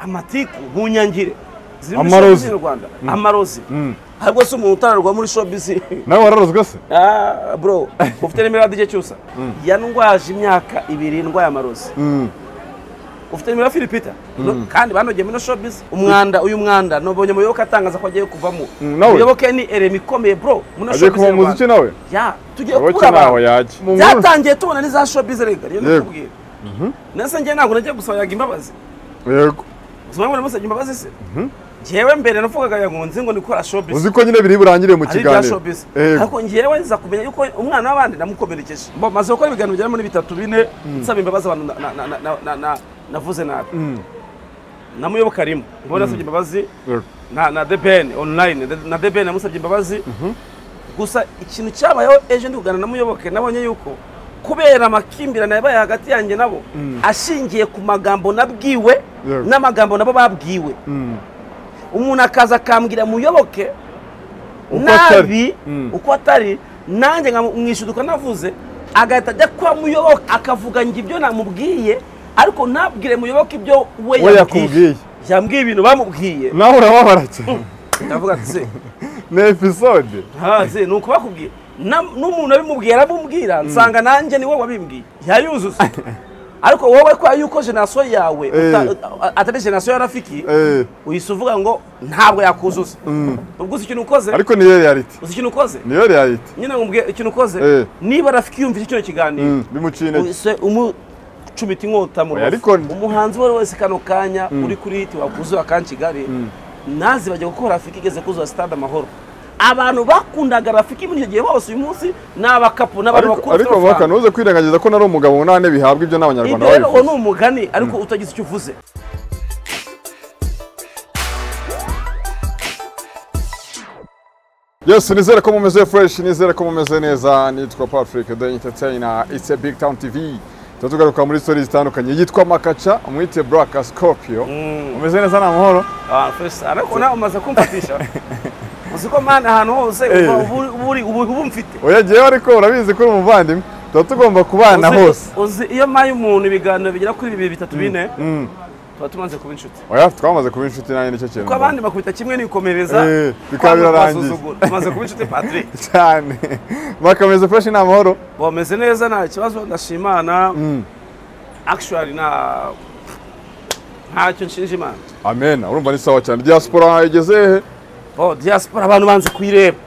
amatiku bunyangire amarozi mu Rwanda amarozi ahubwo se umuntu utararwa muri showbiz nawe wararozwe se bro ufite nimero DJ Cyusa yanungwaje imyaka 2 ndwaye amarozi ufite nimero Philipita kandi banogeye muri showbiz uyu mwanda nobonye muyoboke atangaza ko agiye kuvamo muyoboke ni eremi komeye bro muri showbiz agiye kuva muziki nawe ya tugiye kubura byatangiye tubona ni za showbiz rega niyo nakubwiye nase ngiye ntabwo nagiye gusaba yaga imbabazi yego uzuma ngo namusabye imbabazi se jewe mbere navugaga yangunze ngo nikora showbiz uzi ko nyine biri burangire mu kiganiro ariko ngiyewe nza kumenya yuko umwana w'abandi namukomerekeje bo maze gukora ibiganiro byari muri 3-4 nsaba imbabazi abantu navuze nabi namuyoboka arimo mbona nasabye imbabazi na The Ben online na The Ben namusabye imbabazi gusa ikintu cyabayeho ejo ndi kugana namuyoboke nabonye yuko kubera amakimbirana yabaye hagati yanjye nabo ashingiye ku magambo nabwiwe n'amagambo nabo babwiwe umuntu akaza akambwira muyoboke nabi uko atari nanjye nkamwishuduka navuze agahita ajya kwa muyoboke akavuga ngo ibyo namubwiye ariko nabwire muyoboke ibyo we yakubwiye yambwiye ibintu bamubwiye nawe urababara cyane ndavuga ati se ni episode se nuko bakubwiye n'umuntu abimubwiye arabumubwira nsanga nanjye ni wowe wabimbwiye yayuzuza ariko wowe kwa yuko generation yawe atari generation ya Rafiki uyisuvuga ngo ntabwo yakuzuza ubwo ikintu ukoze ariko niyo reality uzi ikintu ukoze niyo reality nyine ngumbwiye ikintu ukoze niba Rafiki yumvise icyo kiganiro bimucine cumita inkota mu umuhanzi wese kano kanya uri kuri hiti wakuzuye akankigali nazi bajya gukora Rafiki igeze kuzuza stade Amahoro abantu bakundaga Rafiki muri gihe bose uyu munsi n'abakapu n'abantu bakuru ariko bakanuze kwirengagiza ko nari umugabo nane bihabwa ibyo n'abanyarwanda bayifuza ibyo ni umugani ariko utagize icyo uvuze Yes, nizere ko mumeze fresh, nizere ko mumeze neza. Nitwa Patrick the Entertainer. It's a Big Town TV. Tugaruka muri stories zitandukanye. Yitwa Makacha, umwite Braka Scorpio. Umeze neza na mahoro? First ariko na umaze kumfatisha. Uziko man ahantu hose ubu mfite. Oya giye ariko urabizi ko umuvandimwe. Tugomba kubana hose. Uzi iyo maye umuntu ibiganiro bigira kuri 2-3-4. Tumaze kuba inshuti. Oya twamaze kuba inshuti nanye nicyo kintu. Ko abandi bakubita kimwe n'ikomereza. Bikabirarangiye. Tumaze kuba inshuti Patrick. Cyane. Bakameze fresh na mahoro. Bomeze neza nta kibazo ndashimana. Actually ntacyo nshinje Imana. Amen. Urumva ni sawa cyane. Diaspora igeze he? Diaspora abantu banze kuyireba.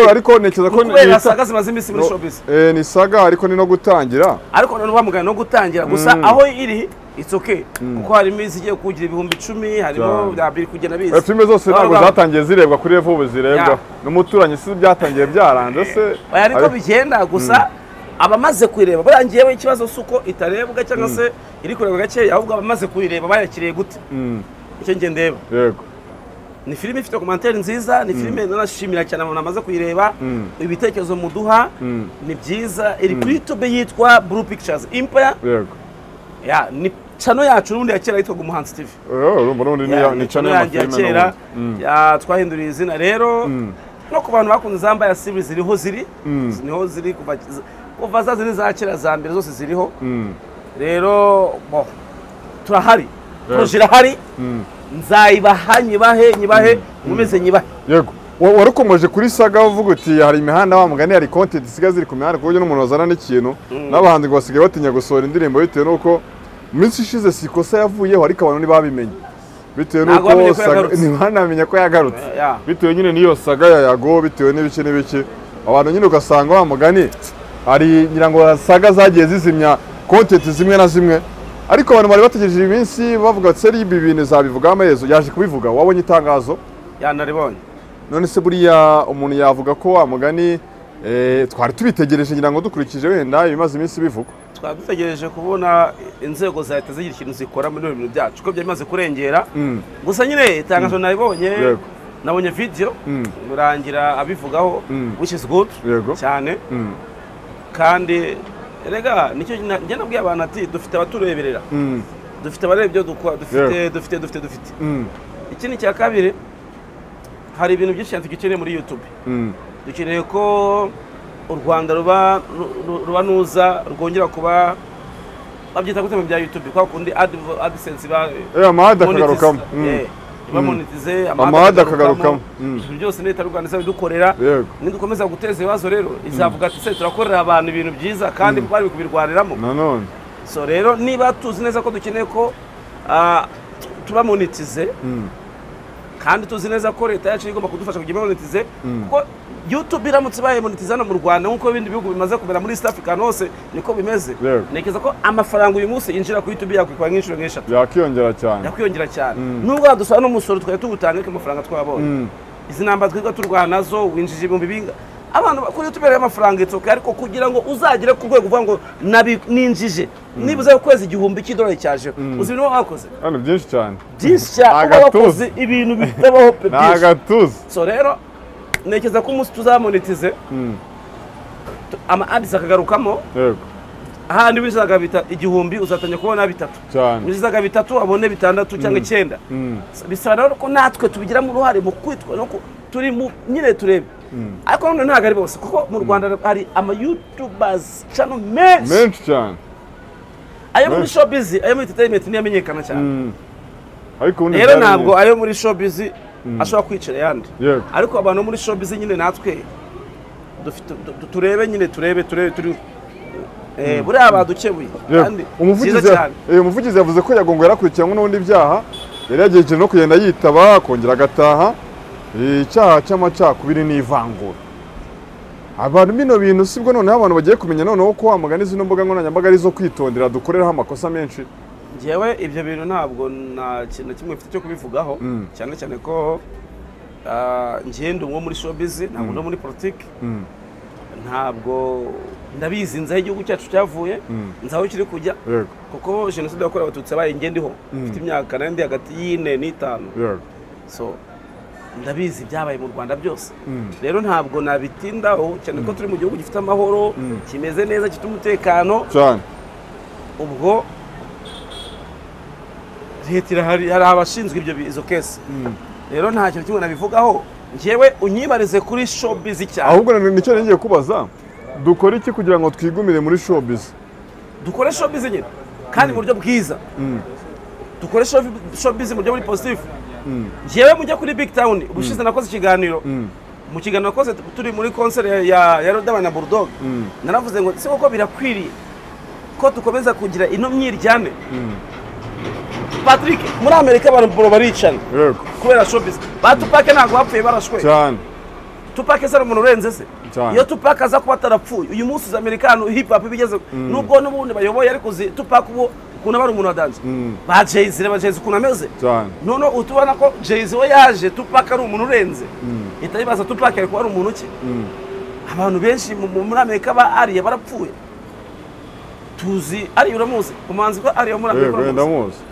Ariko nekeza ko ni saga zimaze imisi muri showbiz. Ni saga ariko ni no gutangira. Ariko none bamugana no gutangira gusa aho iri it's okay kuko hari imizi igiye kugira 10,000 harimo byabiri kugena bizi. Filme zose ntabwo zatangiye zirebwa kuri revo zirebwa. N'umuturanyi si byatangiye byaranze se. Ariko bigenda gusa abamaze kuyireba barangiyewe ikibazo suko itarebwa cyangwa se iri kurebwa gake ahubwo abamaze kuyireba bayakiriye gute. Icyo nge ndeba. Yego. Ni filime ifite commentaire nziza, ni filime nanashimira cyane abantu namaze kuyireba. Ibitekerezo muduha ni byiza. Iri kuri YouTube yitwa Blue Pictures Empire. Yego. Ya ni channel yacu n'undi yakera yitwa Umuhanzi TV. Urumva n'undi ni channel yakera. Ya twahinduriye izina rero. No ku bantu bakunze zamba ya series ziriho ziri. Niho ziri kuva za ziri za kera za mbere zose ziriho. Rero turahari. Project hari. Nyibahe mumeze nyibahe. Yego. Warukomeje kuri saga uvuga uti hari imihanda wa mugani hari content isigaze iri ku mihanda kuburyo n'umuntu wazana n'ikintu n'abahanzi ngo basigaye batinya gusohora indirimbo bitewe nuko minsi ishize sikosa yavuyeho ariko abantu ntibabimenye bitewe nuko ntibanamenye ko yagarutse bitewe nyine niyo saga ya Yago bitewe n'ibiki abantu nyine ugasanga wa mugani hari nyirango saga zagiye zizimya content zimwe na zimwe ariko abantu bari bategereje iminsi bavuga ati seri ibi bintu zabivuga amaherezo yaje kubivuga wabonye itangazo naribonye none se buriya umuntu yavuga ko wa mugani twari tubitegereje ngira ngo dukurikije wenda ibimaze iminsi bivuga twari dutegereje kubona inzego za leta zigira ikintu zikora muri ibintu byacu ko byamaze kurengera gusa nyine itangazo naribonye nabonye video murangira abivugaho which is good cyane kandi erega nicyo njye nabwiye abantu ati dufite abatureberera dufite abareba ibyo dufite ikindi cya kabiri hari ibintu byinshi cyane tugikeneye muri YouTube dukeneye ko u Rwanda ruba nuza rwongera kuba babyita gute mu bya YouTube kwa kundi AdSense ba amahada akagarukamo bamonetize amahada akagarukamo ibyo byose leta y'u Rwanda izabidukorera nidukomeza guteza ibibazo rero izavuga ati se turakorera abantu ibintu byiza kandi bari kubirwaniramo nanone so rero niba tuzi neza ko dukeneye ko tubamonetize kandi tuzi neza ko leta yacu igomba kudufasha kugira monetize kuko YouTube iramutse baye monetize no mu Rwanda nkuko ibindi bihugu bimaze kubera muri East Africa hose niko bimeze nekeza ko amafaranga uyu munsi injira ku YouTube yakwikwa nk'inshuro nk'eshatu yakiyongera cyane nubwo badusaba n'umusoro twari tugutanga ko amafaranga twabonye izi namba twiga turwana nazo winjije ibihumbi binga abantu kuri YouTube y'amafaranga itoke ariko kugira ngo uzagire ku rwego uvuga ngo ninjije nibuze ukwezi igihumbi cy'idolari cyaje uzi ibintu wakoze hano byinshi cyane wakoze ibintu bitabaho pe agatuza so rero nekeza ko umunsi tuzamonetize ama ads akagarukamo ahandi wizaga bita igihumbi uzatanya kubona bitatu wizaga bitatu abone bitandatu cyangwa 9 bisaba ko natwe tubigira mu ruhare mu kwitwa no turi nyine turebe ariko none ntago ari bose kuko mu Rwanda hari ama YouTubers channel menshi cyane ayo muri showbiz ayo muri entertainment ni yamenyekana cyane ariko rero ntabwo ayo muri showbiz ashobora kwicara yandi ariko abantu muri showbiz nyine natwe turebe nyine turebe turi buriya abadukebuye kandi umuvugizi yavuze ko Yagongo yarakurikiranwe n'ubundi byaha yari yagiye no kugenda yitaba akongera agataha icyaha cy'amacakubiri n'ivangura abantu bino bintu sibwo noneho abantu bagiye kumenya noneho ko amagana zino mboga nkoranyambaga ari zo kwitondera dukoreraho amakosa menshi Jewe ibyo bintu ntabwo na kintu kimwe mfite cyo kubivugaho cyane cyane ko ngende umwe muri showbiz ntabwo no muri politiki ntabwo ndabizi nzaho igihugu cyacu cyavuye nzaho kiri kujya kuko jenoside yakorewe abatutsi abaye ngendiho mfite imyaka nandi hagati y'ine n'itanu so ndabizi byabaye mu Rwanda byose rero ntabwo nabitindaho cyane ko turi mu gihugu gifite amahoro kimeze neza gifite umutekano cyane ubwo leta hari abashinzwe ibyo izo case rero nta kintu kimwe nabivugaho njewe unyibarize kuri showbiz cyane ahubwo nicyo ngiye kubaza dukora iki kugira ngo twigumire muri showbiz dukore showbiz nyine kandi mu buryo bwiza dukore showbiz mu buryo buri positive njewe mujya kuri Big Town ubushize nakoze ikiganiro mu kiganiro nakoze turi muri concert ya Rodabana Bulldog naravuze ngo se koko birakwiriye ko tukomeza kugira ino myiryane Patrick muri Amerika abantu baricana kubera showbiz Tupac ntabwo bapfuye barashwe cyane Tupac se umuntu urenze se iyo Tupac aza kuba atarapfuye uyu munsi za Amerikano hip hop bigeze nubwo n'ubundi bayoboye ariko Tupac ubu kuna bari umuntu wadanje ba Jay-Z ba Jay-Z kuna meze none utubona ko Jay-Z we yaje Tupac ari umuntu urenze itayibaza Tupac ariko ari umuntu ki abantu benshi muri Amerika ba ariye barapfuye tuzi ari uramuzi kumanzi ko ari muri Amerika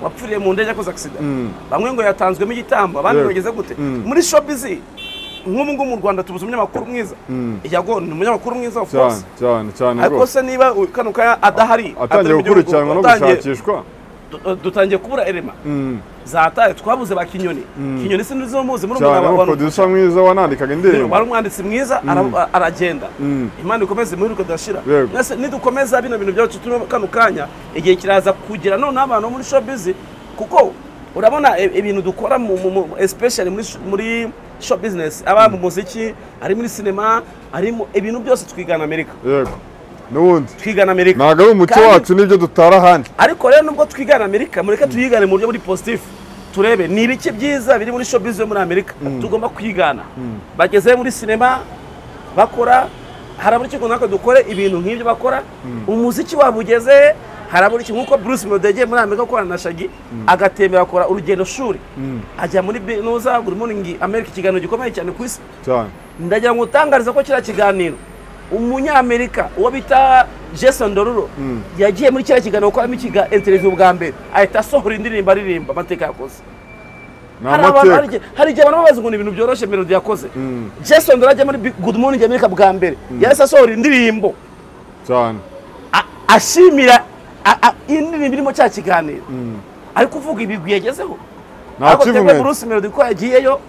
wapfuriye mu ndege akoze accident bamwe ngo yatanzwemo igitambo abandi bageze gute muri showbiz nk'ubu mu Rwanda tubuze umunyamakuru mwiza Yagongo ni umunyamakuru mwiza of course cyane ariko se niba kano kaya adahari atangiye gukurikiranwa no gushakishwa dutangiye kubura elema zataye twabuze ba Kinyoni se nizo muzi muri umwana producer mwiza wanandikaga indirimbo bari umwanditsi mwiza aragenda Imana ikomeze muhiruka dashira nase nidukomeza bino bintu byacu turi kano kanya igihe kiraza kugira none abantu muri showbiz kuko urabona ibintu dukora especially muri show business aba mu muziki ari muri cinema ari mu ibintu byose twigana Amerika yego nubundi twigana Amerika naga ari umuco wacu nibyo dutara handi ariko rero nubwo twigana Amerika mureka tuyigane mu buryo buri positive turebe ni ibiki byiza biri muri showbiz yo muri Amerika tugomba kwigana bageze muri cinema bakora haraburi cyo nako dukore ibintu nk'ibyo bakora umuziki wabugeze haraburi cyo nkuko Bruce Melody muri Amerika ko na Shaggy agatembera akora urugendo shuri ajya muri Noza Good Morning America kiganiro gikomeye cyane ku isi cyane ndagira ngo utangariza ko kira kiganiro umunyamerika uwo bita Jason Derulo yagiye muri kira kiganiro ko amikiga interview bwa mbere ahita sohora indirimbo aririmba amateka yakoze hari igihe abantu babaza ngo ni ibintu byoroshye Melody yakoze Jason Derulo ajya muri Good Morning America bwa mbere yahise asohora indirimbo cyane ashimira indirimbo irimo cya kiganiro ariko uvuga ibigwi yagezeho ariko twebwe Bruce Melody ko yagiyeyo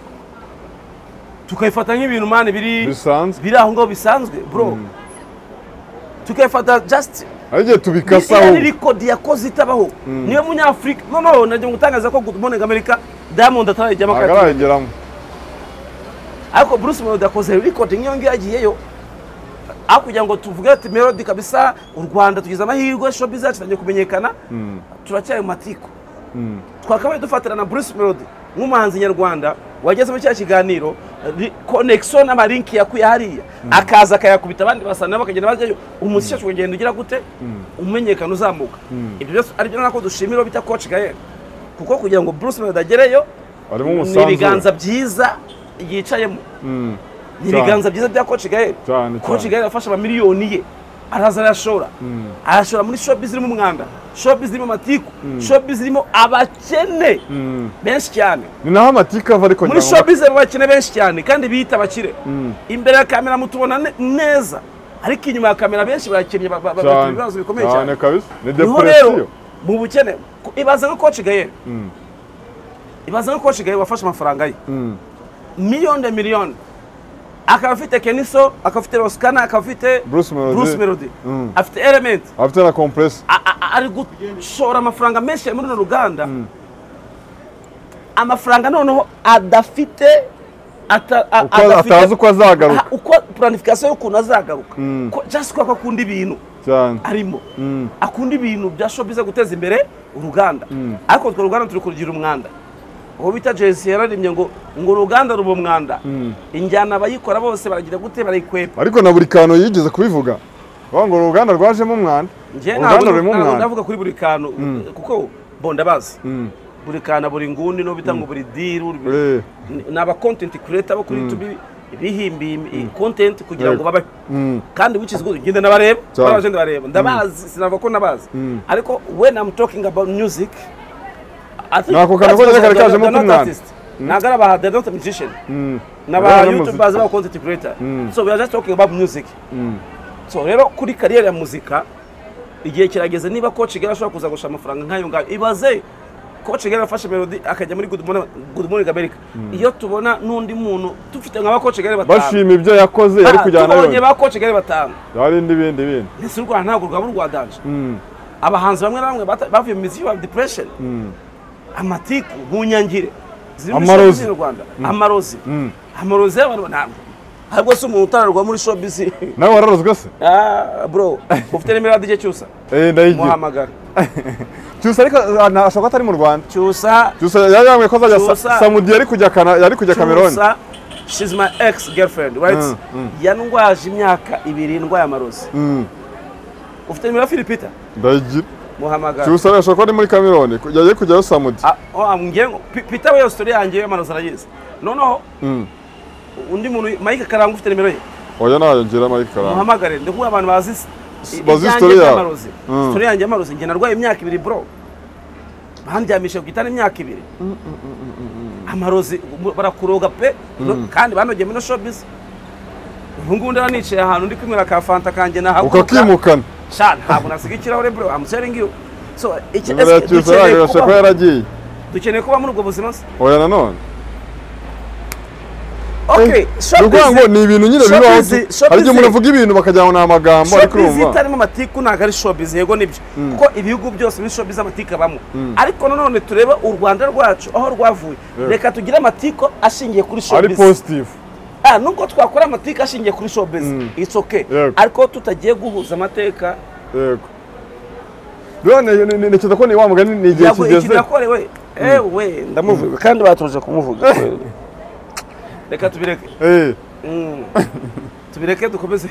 tukayifata nk'ibintu mane biri aho ngo bisanzwe bro tukayifata just Agiye tubikasa ni record yakoze itabaho niyo munyafrika no najye ngutangaza ko Good Morning America Diamond atarajyamo akarageramo ariko Bruce Melody akoze record nk'iyo yagiyeyo akugira ngo tuvuge ati Melody kabisa u Rwanda tugize amahirwe showbiz yacu tangiye kumenyekana turacyari mu matiko twakabaye dufatira na Bruce Melody nk'umuhanzi nyarwanda wageze mu cya kiganiro connection n'amalinki yakuye hariya akaza akayakubita abandi basana bakagenda bajyayo umuziki cyo kugenda ugira gute umenyekana uzamuka ibyo byose ari byo nako dushimira bita Coach Gael kuko kugira ngo Bruce Melody agereyo ni ibiganza byiza yicayemo ni ibiganza byiza bya Coach Gael Coach Gael afasha amamiliyoni ye araza arashora arashora muri showbiz irimo umwanda showbiz irimo amatiku showbiz irimo abakene benshi cyane ni naho amatiku ava ariko muri showbiz abakene benshi cyane kandi bita abakire imbere ya kamera mutubona neza ariko inyuma ya kamera benshi barakennye ibibazo bikomeye cyane kabisa ni depression mu bukene ibaza nko Coach Gael ibaza nko Coach Gael wafashe amafaranga ye miliyoni akaba afite Keniso akafite Roskana akafite Bruce Melody afite Element afite na Compress ari gushora amafaranga menshi muri no Ruganda amafaranga noneho adafite atazi uko azagaruka uko planification yo kuntu azagaruka just ko akunda ibintu cyane arimo akunda ibintu bya showbiz guteza imbere uruganda ariko twa Ruganda turi kugira umwanda uwo bita Jesse yararimye ngo uruganda rubo mwanda injyana abayikora bose baragira gute barayikwepa ariko na buri kantu yigeze kubivuga ngo uruganda rwajemo umwanda uruganda rurimo umwanda ndavuga kuri buri kantu kuko bonda bazi buri kantu buri ngundi no bita ngo buri deal naba content creator bo kuri YouTube bihimbi content kugira ngo babe kandi which is good ngende nabareba baragenda bareba ndabazi sinava ko nabazi ariko when I'm talking about music nako kana ko cyakare kaje mu kumwana nagara ba the not musician naba YouTubers ba content creator so we are just talking about music so rero kuri career ya muzika igihe kirageze niba Coach Gael ashobora kuza gusha amafaranga nkayo ngayo ibaze Coach Gael afashe Melody akajya muri Good Morning America iyo tubona nundi muntu tufite nka ba Coach Gael batanu bashima ibyo yakoze yari kujyana yo ba Coach Gael batanu yari ndibindi ese u Rwanda ntabwo rwaba rwadanje abahanzi bamwe na bamwe bavuye mu music of depression amatiku bunyangire amarozi mu Rwanda amarozi abantu ntabwo ahubwo se umuntu utararwa muri showbiz nawe wararozwe se bro ufite nimero DJ Cyusa ndayigira muhamagara Cyusa ariko ashaka atari mu Rwanda Cyusa yari ko azajya Samudi yari kujya Cameroon Cyusa she's my ex girlfriend right yanungwaje imyaka 2 ndwaye amarozi ufite nimero Philipita ndayigira muhamagara Cyusa ashaka ari muri Cameroon yagiye kujyayo Samudi ngiye Peter we story yanjye y'amarozi arayizi noneho undi muntu Mike Karanga ufite nimero ye oya nayo ngira Mike Karanga muhamagare ndikuye abantu bazi story y'amarozi story yanjye y'amarozi ngiye narwaye imyaka 2 bro bandyamishe kugitana imyaka 2 amarozi barakuroga pe kandi banogeye muri showbiz ubungundi aranicaye ahantu ndi kwimira ka fanta kanje nahaguruka ukakimukana sha ntabwo nasiga ikirahure bro I'm telling you so dukeneye kuba muri ubwo buzima se oya nanone okay showbiz ni ibintu nyine bibaho hari igihe umuntu avuga ibintu bakajyana n'amagambo ariko urumva showbiz itarimo amatiku ntago ari showbiz yego nibyo kuko ibihugu byose muri showbiz amatiku abamo ariko nanone tureba u Rwanda rwacu aho rwavuye reka tugire amatiku ashingiye kuri showbiz ari positive nuko twakora amatiku ashingiye kuri showbiz it's okay ariko tutagiye guhuza amateka yego none ko ni wa mugani ni igihe kigeze yakorewe we ndamuvuga kandi batuje kumuvuga reka tubireke tubireke dukomeze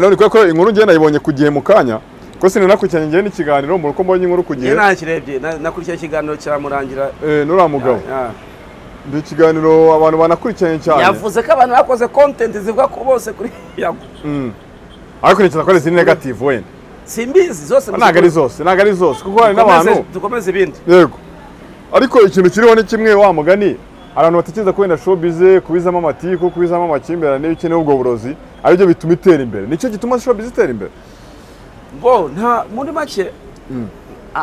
none ko inkuru ngiye nayibonye kugiye mu kanya ko sinanakurikiranye ngiye n'ikiganiro mu ruko mbonye inkuru kugiye nakirebye nakurikiranye ikiganiro cyamurangira nura mugabo ndi ikiganiro abantu banakurikiranye cyane yavuze ko abantu bakoze content zivuga ko bose kuri yago ariko nikiza ko ari negative wenda simbizi zose ntago ari zose kuko hari n'abantu dukomeze ibindi yego ariko ikintu kiriho ni kimwe wa mugani abantu batekereza ko wenda showbiz kubizamo amatiku kubizamo amakimbirane n'ibikene ubwo burozi ari byo bituma itera imbere nicyo gituma showbiz itera imbere nta muri make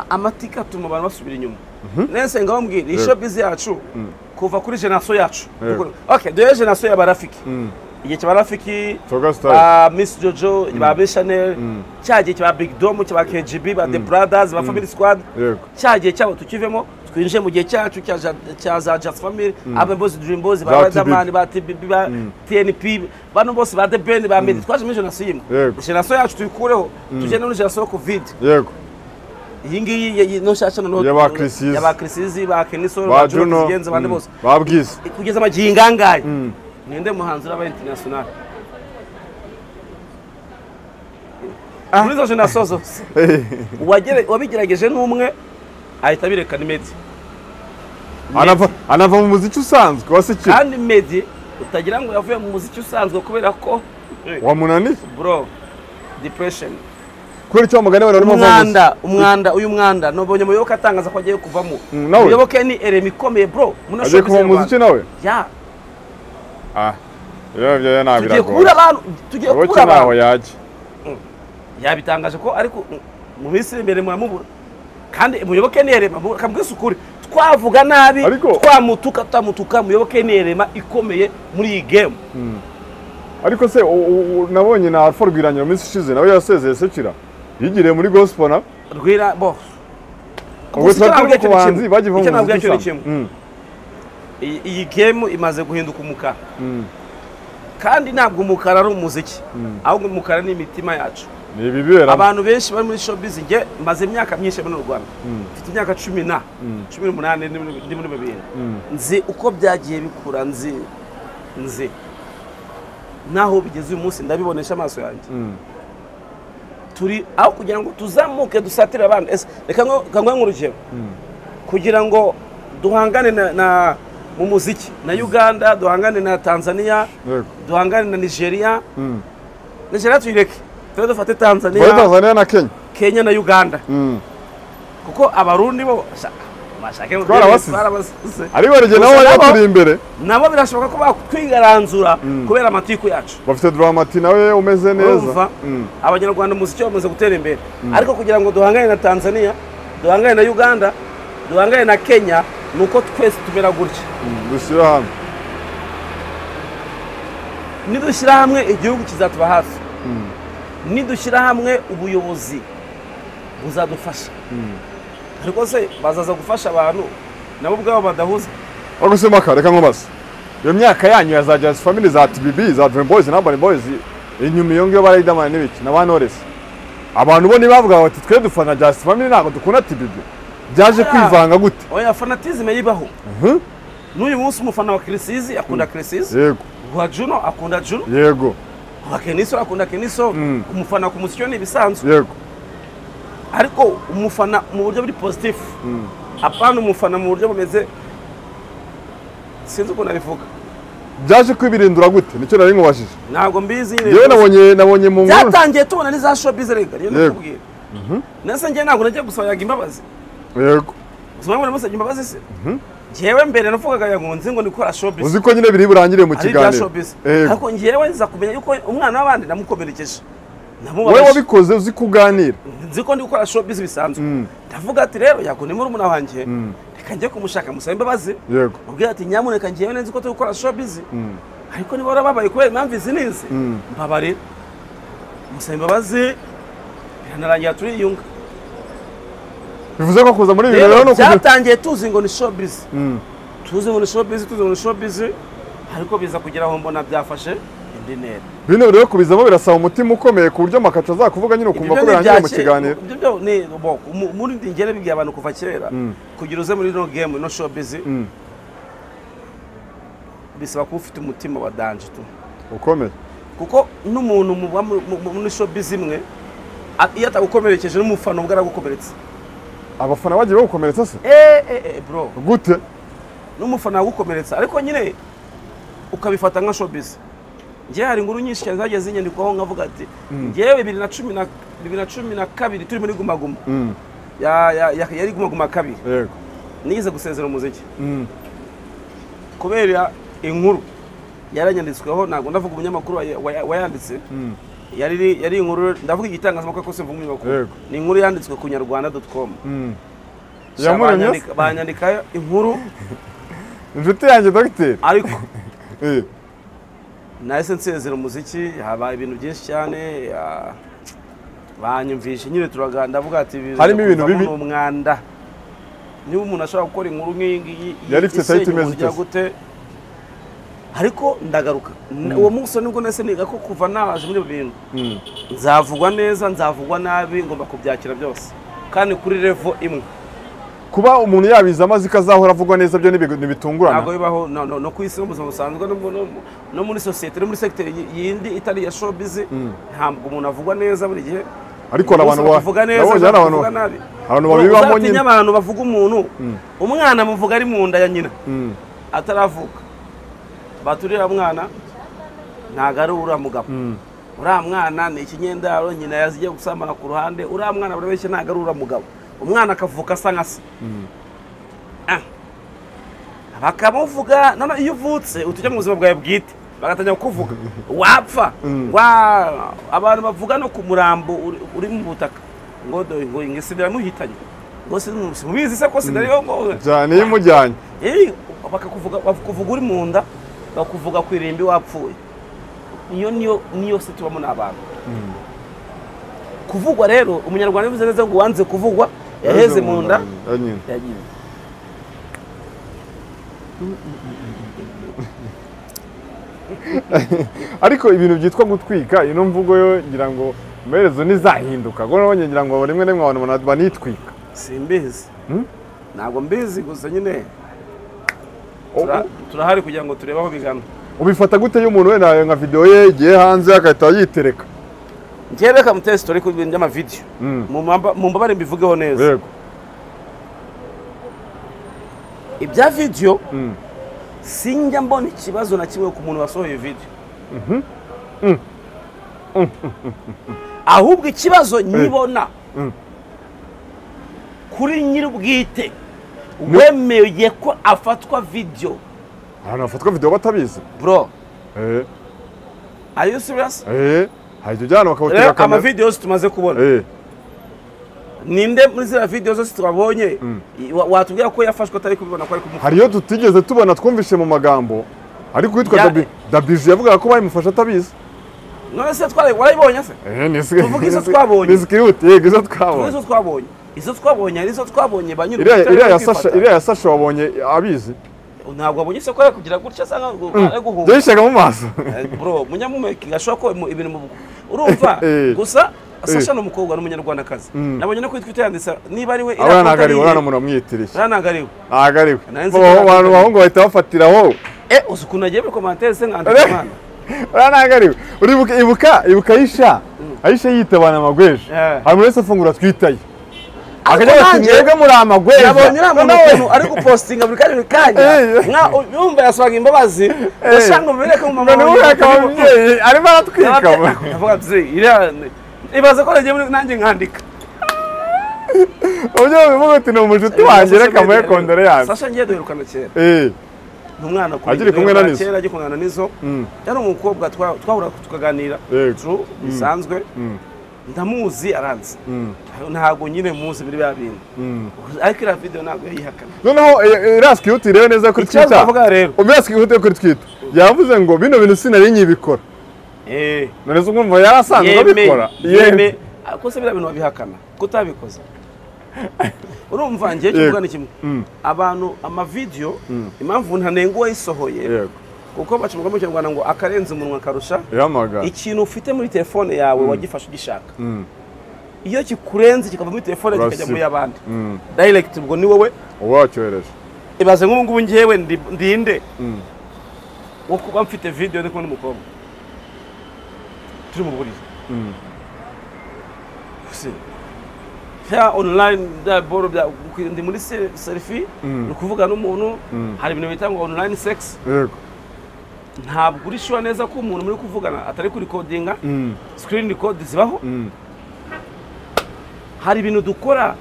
amatika atuma abantu basubira inyuma nese ngaho mbwira showbiz yacu kuva kuri generation yacu okay de generation y'abarafiki igihe kiba Rafiki Toga Style Miss Jojo ba Chanel cyagiye kiba Big Dom kiba KGB ba The Brothers ba Family Squad cyagiye cyabo tukivemo twinje mu gihe cyacu cya za Just Family aba Boss Dream Boys ba Riderman ba TBB ba TNP bano bose ba The Ben ba Medi twaje muri Jenoside Jenoside yacu tuyikureho tugende muri Jenoside Covid yego iyi ngiyi no shasha no yaba Krisizi ba Keniso ba Juno zigenze bande bose babwize kugeza amagingangaye ninde muhanzi aba international muri zo Jenoside wabigerageje n'umwe ahita bireka ni Medi anava mu muziki usanzwe wasekira kandi Medi utagira ngo yavuye mu muziki usanzwe kubera ko wamunani bro depression kubera icyo mugane wari urimo uyu mwanda nobonye muyoboka atangaza ko agiye kuvamo muyoboke ni eremi komeye bro agiye kuva mu muziki nawe ya yo nabira tugiye kubura abantu yaje yabitangaje ko ariko mu minsi imbere muramubura kandi muyoboke ni erema kabwese ukuri twavuga nabi twamutuka tamutuka muyoboke ni erema ikomeye muri iyi game ariko se nabonye na Alpha Rwiranyiro minsi ishize nawe yasezeye sekira yigiriye muri gospel na Rwira bo ubwo twabwiye ku banzi bagiva mu muziki iyi game imaze guhinduka umukara kandi ntabwo umukara ari umuziki ahubwo umukara ni imitima yacu ni bibera abantu benshi bari muri showbiz nge maze imyaka myinshi muri Rwanda mfite imyaka 18 ndi muri babiri nzi uko byagiye bikura nzi naho bigeze uyu munsi ndabibonesha amaso yanjye turi aho kugira ngo tuzamuke dusatire abandi reka ngwe nk'urugero kugira ngo duhangane na mu muziki na Uganda duhangane na Tanzania duhangane na Nigeria Nigeria tuyireke tuba dufate Tanzania na Kenya na Uganda kuko abarundi bo mashake ari barege nabo baturi imbere nabo birashoboka ko bakwigaranzura kubera amatiku yacu bafite dramati nawe umeze neza abanyarwanda muziki bamaze gutera imbere ariko kugira ngo duhangane na Tanzania duhangane na Uganda duhangane na Kenya nuko twese tumera gutya dushyira hamwe nidushyira hamwe igihugu kizatuba hafi nidushyira hamwe ubuyobozi buzadufasha ariko se bazaza gufasha abantu nabo ubwabo badahuza bagusema reka nkubaze iyo myaka yanyu ya za Just Family za TBB za Dream Boys na Urban Boys inyuma iyo ngiyo barayidamana n'ibiki na Knowless abantu bo nibavuga bati twe dufana Just Family ntabwo dukunda TBB byaje kwivanga gute oya fanatisme yibaho n'uyu munsi umufana wa Krisizi akunda Krisizi yego wa Juno akunda Juno yego wa Keniso akunda Keniso umufana ku muziki ni bisanzwe yego ariko umufana mu buryo buri positif apana umufana mu buryo bumeze sinzi uko nabivuga byaje kwibirindura gute nicyo nari nkubashije ntabwo mbizi yewe nabonye mu nkuru byatangiye tubona ni za showbiz rega niyo nakubwira nase ngiye ntabwo nagiye gusabaga imbabazi yego uzumva ngo musajye imbabazi se ngewe mbere navugaga yangunze ngo nikora showbiz uzi ko nyine biri burangire mu kiganiro ariko ngewe nza kumenya yuko umwana w'abandi namukomerekeje wowe wabikoze uzi kuganira nzi ko ndi gukora showbiz bisanzwe ndavuga ati rero yago ni muri umuna wanjye reka njye kumushaka musaba imbabazi yego ubwira ati nyamuneka ngewe nzi ko turi gukora showbiz ariko niba warababaye kubera impamvu izi n'izi mbabare musaba imbabazi biranarangira turiyunga bivuze ko kuza muri ibi rero no byatangiye tuzi ngo ni showbiz tuzi ngo ni showbiz ariko biza kugeraho mbona byafashe bino rero kubizamo birasaba umutima ukomeye ku buryo makaca azakuvuga nyine ukumva ko birangiye mu kiganiro ibyo ni muri ndingere bigiye abantu kuva kera kugira uze muri no game no showbiz bisaba kuba ufite umutima wa danger tu ukomeye kuko n'umuntu muri showbiz imwe iyo atagukomerekeje n'umufana ubwo aragukomeretsa abafana bagiye bagukomeretsa se bro gute n'umufana wagukomeretsa ariko nyine ukabifata nka showbiz ngiye hari inkuru nyinshi cyane zagiye zinyandikwaho nkavuga ati ngewe 2012 turi muri Guma Guma yari Guma Guma kabiri yego nigize gusezera umuziki kubera inkuru yaranyanditsweho ntabwo ndavuga umunyamakuru wayanditse yari inkuru ndavuga igitangazamakuru ko se mvuga umunyamakuru ni inkuru yanditswe ku nyarwanda.com banyandika inkuru inshuti yanjye dogiteri ariko nahise nsezera umuziki habaye ibintu byinshi cyane banyumvishe nyine turaganira ndavuga ati harimo ibintu bibi umwanda niba umuntu ashobora gukora inkuru nk'iyi ngiyi yari ifite site imeze gute ariko ndagaruka uwo munsi nibwo nahise niga ko kuva naje muri ibyo bintu nzavugwa neza nzavugwa nabi ngomba kubyakira byose kandi kuri level imwe kuba umuntu yabiza amazi kazahora avugwa neza byo nibitungurana ntabwo bibaho no ku isi no mu buzima busanzwe no muri societe no muri sector yindi itari ya showbiz ntabwo umuntu avugwa neza buri gihe ariko abantu bavuga neza bavuga nabi abantu babibamo nyine abantu bavuga umuntu umwana muvuga ari mu nda ya nyina ataravuka baturira mwana ntago ari uriya mugabo uriya mwana ni ikinyendaro nyina yaziye gusambana ku ruhande uriya mwana buri wese ntago ari uriya mugabo umwana akavuka asa nka se bakamuvuga none iyo uvutse utujya mu buzima bwawe bwite bagatangira kuvuga wapfa abantu bavuga no ku murambo uri mu butaka ngo ingese biramuhitanye ngo mubizi se ko sinariyo ngo cyane yimujyanye bakakuvuga uri mu nda bakuvuga ku irimbi wapfuye niyo se tubamo n'abantu kuvugwa rero umunyarwanda bivuze neza ngo wanze kuvugwa yaheze mu nda yagize ariko ibintu byitwa gutwika ino mvugo yo ngira ngo amaherezo ntizahinduka ngo nabonye ngira ngo rimwe rimwe abantu banitwika simbizi ntabwo mbizi gusa nyine turahari kugira ngo turebe aho bigana ubifata gute iyo umuntu wenda nka video ye igiye hanze akahita yitereka njye reka muteye story ku bintu by'amavideo mu mbabare mbivugeho neza yego ibya video sinjya mbona ikibazo na kimwe ku muntu wasohoye video ahubwo ikibazo nyibona kuri nyir'ubwite wemeye ko afatwa video ahantu hafatwa video batabizi bro are you serious hajya jyana bakawutira kamera ama videos tumaze kubona ninde muri zira video zose twabonye watubwira ko yafashwe atari kubibona ko ari kumufasha hariyo tutigeze tubona twumvishe mu magambo ariko witwa Dabije yavuga ko bayimufasha atabizi none se warayibonye se tuvuga izo twabonye izo twabonye izo twabonye ari izo twabonye banyuru iriya ya Sasha wabonye abizi ntabwo abonye se ko ari kugira gutya sanga ari guhunga byishaga mu maso bro munyamumeke gashobora ko ibintu mu urumva gusa Sasha no mukobwa n'umunyarwandakazi nabonye no kwitwa yanditse niba ari we iranagariwe umuntu amwitirije iranagariwe abantu bahungu bahita bafatiraho usukuntu agiye muri commentaire se nkandika mwana uranagariwe ibuka Aisha yitabana amagweje hari wese afungura twitaye akajya bati mwebwe muri amagweje yabonye umuntu ari gupostinga buri kanya yumva yaswaga imbabazi usanga mubireka mu mama arimo aratwika avuga ati ibaze ko nagiye nanjye nkandika uburyo bivuga ati ni umujuti wanjye reka muhe kondore yanjye Sasha ngiye duherukana kera n'umwana agiri kumwe na Nizo kera agikundana Nizo yari umukobwa twahura tukaganira true bisanzwe ndamuzi aranze ntabwo nyine muzi biri babintu ariko ira video ntabwo yihakana noneho iraski utire neza kuri Twitter umiraski utire kuri Twitter yavuze ngo bino bintu sinari nyibikora none zo ngumva yarasanzwe abikora yeme ko se bira bintu babihakana kutabikoze urumva ngiye kivuga ni kimwe abantu ama video impamvu ntanengo wayisohoye kuko bacumwa mu Rwanda ngo akarenze umunwa karusha ikintu ufite muri telefone yawe wagifasha ugishaka iyo kikurenze kikava muri telefone kikajya muri abandi direct ubwo ni wowe wacyohereje ibaze nk'ubu ngubu ngiyewe ndinde wo kuba mfite video ndi kumwe n'umukobwa turi mu buriri ya online da boro bya ndi muri selfie no kuvuga n'umuntu hari ibintu bitangwa online sex ntabwo uri sure neza ko umuntu muri kuvugana atari kuri recordinga screen record zibaho hari ibintu dukora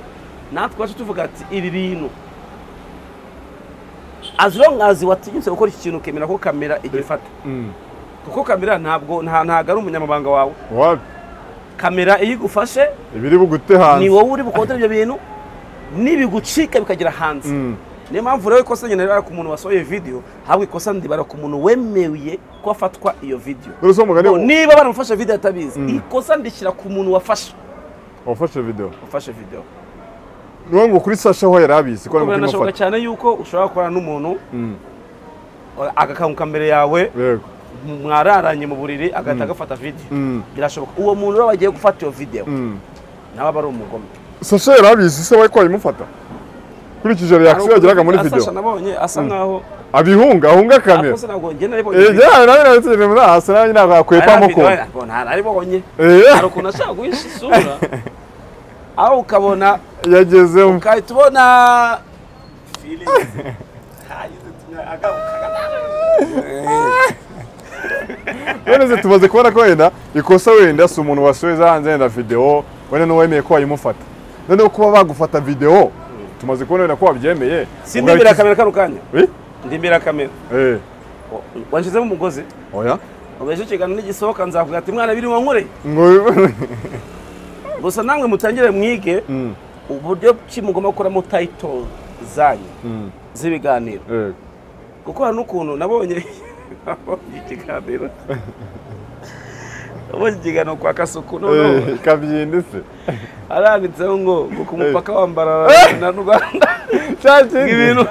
natwe twaje tuvuga ati ibi bintu as long as watinyutse gukora iki kintu kemera ko kamera igifata kuko kamera ntabwo ari umunyamabanga wawe kamera igufashe ibiri bugute hanze ni wowe uri bukontra ibyo bintu nibigucika bikagira hanze niyo mpamvu rero ikosa nyine ribara ku muntu wasohoye video ahubwo ikosa ndibara ku muntu wemeye ko afatwa iyo video niba baramufashe video atabizi ikosa ndishyira ku muntu wafashe video niyo ngo kuri Sasha ho yarabizi ko birashoboka cyane yuko ushobora gukora n'umuntu agakanguka mbere yawe mwararanye mu buriri agahita agafata video birashoboka uwo muntu rero bagiye gufata iyo video nawe aba ari umugome. Sasha yarabizi se we ko ayimufata kurikije reaction yagiraga muri video. Sasha nabonye asa nkaho ahunga kamera. Akoze nago nge naribonye. Nawe nabitse muri hasi nawe nyina akwepamo ko. Naribonye. Ari ukuntu ashaka guhisha isura. Aho ukabona yageze ukahita ubona feelings. None tumaze kubona ko wenda ikosa wenda si umuntu wasoheza hanze wenda video wenda n'uwemeye ko ayimufata. None kuba bagufata video tumaze kubona wenda ko wabyemeye. Sindimbira kamera kano kanya. Ndimbira kamera. Wanshizemo umugozi. Oya. Ubeje kigana n'igisohoka nzavuga ati mwana biri wankore. Gusa namwe mutangire mwige uburyo kimugoma gukora mu title zanyu z'ibiganiro. Kuko hano ukuntu nabonye ikiganiro. Nabonye ikiganiro kwa Kasuku none kabyinde se. Aranditseho ngo ku mupaka wambara na Rwanda. Cyane ibintu.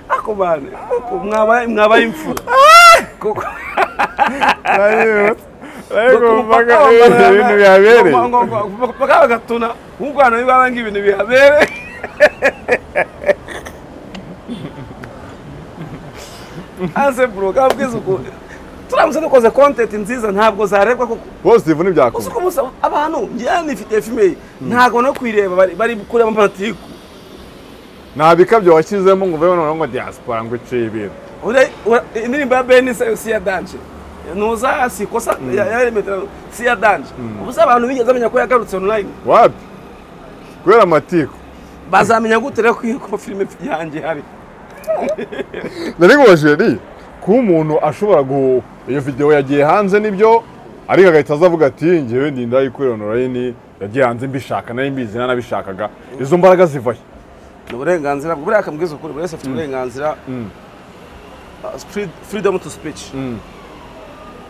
Akubane mwabaye imfura. Kuko Ego baga ibintu byabereye. Baga gatuna ubwana bibanga ibintu bihabere. Ase bro kabwiza uko turamuze dukoze content nziza ntabwo zarebwa kuko positive ni byakora. Uko musa abantu njye nifite filme ntago no kwireba bari kureba amatiku. Nabikabyo washyizemo ngo uve none ngo diaspora ngo ice ibintu. Indirimbo ya Ben si ya danje. Nuza sikosa ya metero si ya danje. Ubusa abantu bigeze amenya ko yagarutse online. Wapi? Kwera amatiku. Bazamenya gute rero ko filme yanjye hari. Nari ngobajeri ku umuntu ashobora go iyo video yagiye hanze nibyo ariko agahita azavuga ati ngewe ndinda yikorera online yagiye hanze mbishaka nayo mbizi nanabishakaga izo mbaraga zivaye. Uburenganzira bwo buriya akambwiza ukuri buri wese afite uburenganzira freedom to speech.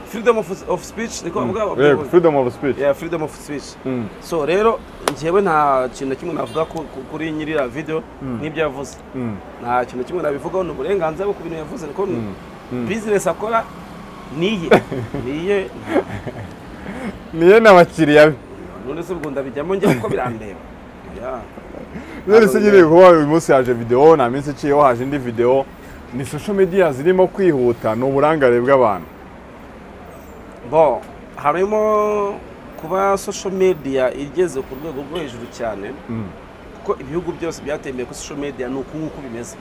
Freedom of speech niko bavuga. Freedom of speech. Yeah, freedom of speech. So rero ngewe nta kintu kimwe navuga kuri nyirira video nibyo yavuze. Nta kintu kimwe nabivugaho n'uburenganzira bwo kubintu yavuze niko business akora niye n'abakiriya be. None se ubwo ndabijyamo ngiye uko birandeba. Yeah. None se nyine kuba uyu munsi yaje video na minsi ciyo haje indi video ni social media zirimo kwihuta n'uburangare bw'abantu. Bo harimo kuba social media igeze ku rwego rwo hejuru cyane kuko ibihugu byose byatembeye ko social media nuko bimeze.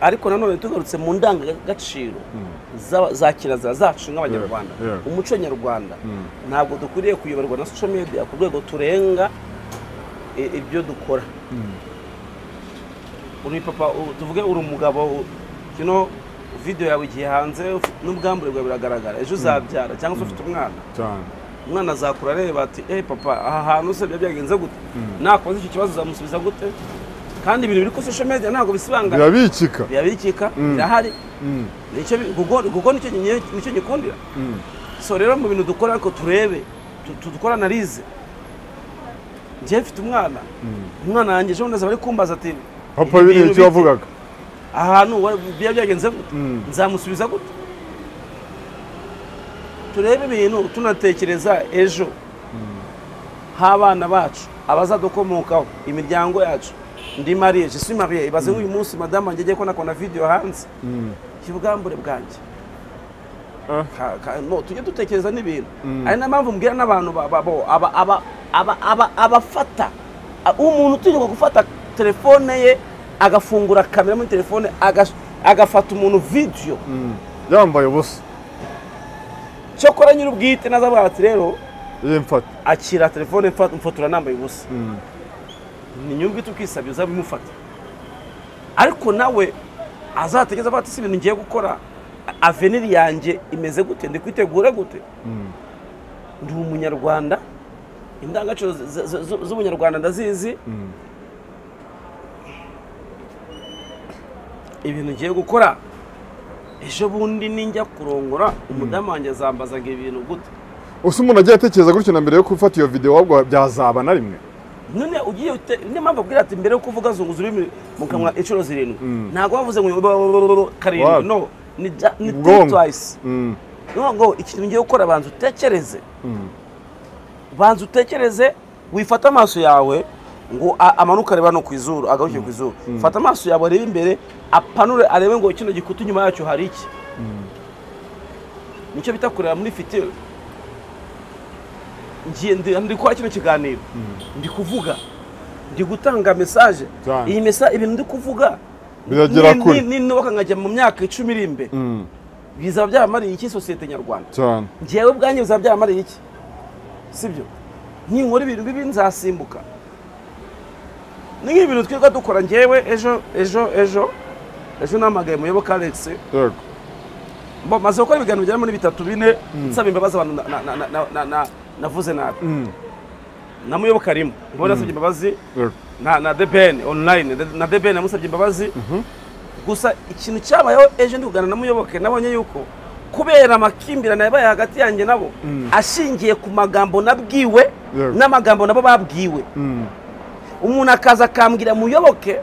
Ariko nanone tugarutse mu ndangagaciro za kirazira zacu nk'abanyarwanda umuco nyarwanda ntabwo dukwiriye kuyoborwa na social media ku rwego turenga ibyo dukora. Uri papa tuvuge uri umugabo video yawe igiye hanze n'ubwambure bwawe biragaragara ejo uzabyara cyangwa se ufite umwana azakura areba ati papa aha hantu se byagenze gute nakoze iki kibazo uzamusubiza gute kandi ibintu biri ku social media ntabwo bisibanga birabikika birahari nicyo gugo nicyo nyikundira. So rero mu bintu dukora ariko turebe dukora analize. Njye mfite umwana yanjye ejo neza bari kumbaza ati papa ibintu icyo wavugaga ahantu byagenze gute nzamusubiza gute. Turebe ibintu tunatekereza ejo h'abana bacu abazadukomokaho imiryango yacu. Ndi mariye je suis marié ibaze uyu munsi madame njye ko nakona video hanze y'ubwambure bwanjye. No tujye dutekereza n'ibintu ari na mpamvu mbwira n'abantu abafata umuntu tujye gufata telefone ye agafungura kamera muri telefone agafata umuntu video yambaye ubusa cyokora nyiri ubwite nazabati rero mfata akira telefone mfotora nambaye ubusa ni nyumbi tukisabye uzabimufata ariko nawe azategeza bati si ibintu ngiye gukora avenir yanjye imeze gute ndi kwitegura gute ndi umunyarwanda indangagaciro z'ubunyarwanda ndazizi. Ibintu ngiye gukora ejo bundi ninjya kurongora umudamu wanjye azambaza ngo ibintu gute. Usa umuntu agiye atekereza gutyo na mbere yo gufata iyo video ahubwo byazaba na rimwe. None ugiye niyo mpamvu abwira ati mbere yo kuvuga zunguza ururimi mu kanwa inshuro 7 ntabwo bavuze ngo karindwi, no ni twice. Ngo ikintu ngiye gukora banza utekereze, banza utekereze, wifata amaso yawe ngo amanuka areba no kwizuru, agaruke kwizuru. Fata amaso yawe arebe imbere, apanure arebe ngo kino gikutu nyuma yacyo hari iki. Nicyo bita kureba muri fitile. Ndi kwa kino kiganiro, ndi kuvuga, ndi gutanga message. Iyi message ibintu ndi kuvuga biragera kuri ni nkajya mu myaka 10 iri imbere. Bizaba byamariye iki societe nyarwanda cyane. Njewe bwanyu bizaba byamariye iki? Sibyo? Ninkora ibintu bibi nzasimbuka. Ni nk'ibintu twirwa dukora njewe ejo namagaye muyoboka Alex. Yego. Bo maze gukora ibiganiro bigera muri 3-4 nsaba imbabazi abantu navuze nabi. Namuyoboka rimwe mbona nasabye imbabazi na DBN online na DBN namusabye imbabazi. Gusa ikintu cyabayeho ejo ndi kugana namuyoboke nabonye yuko kubera amakimbirane yabaye hagati yanjye nabo ashingiye ku magambo nabwiwe n'amagambo nabo babwiwe. Umuntu akaza akambwira muyoboke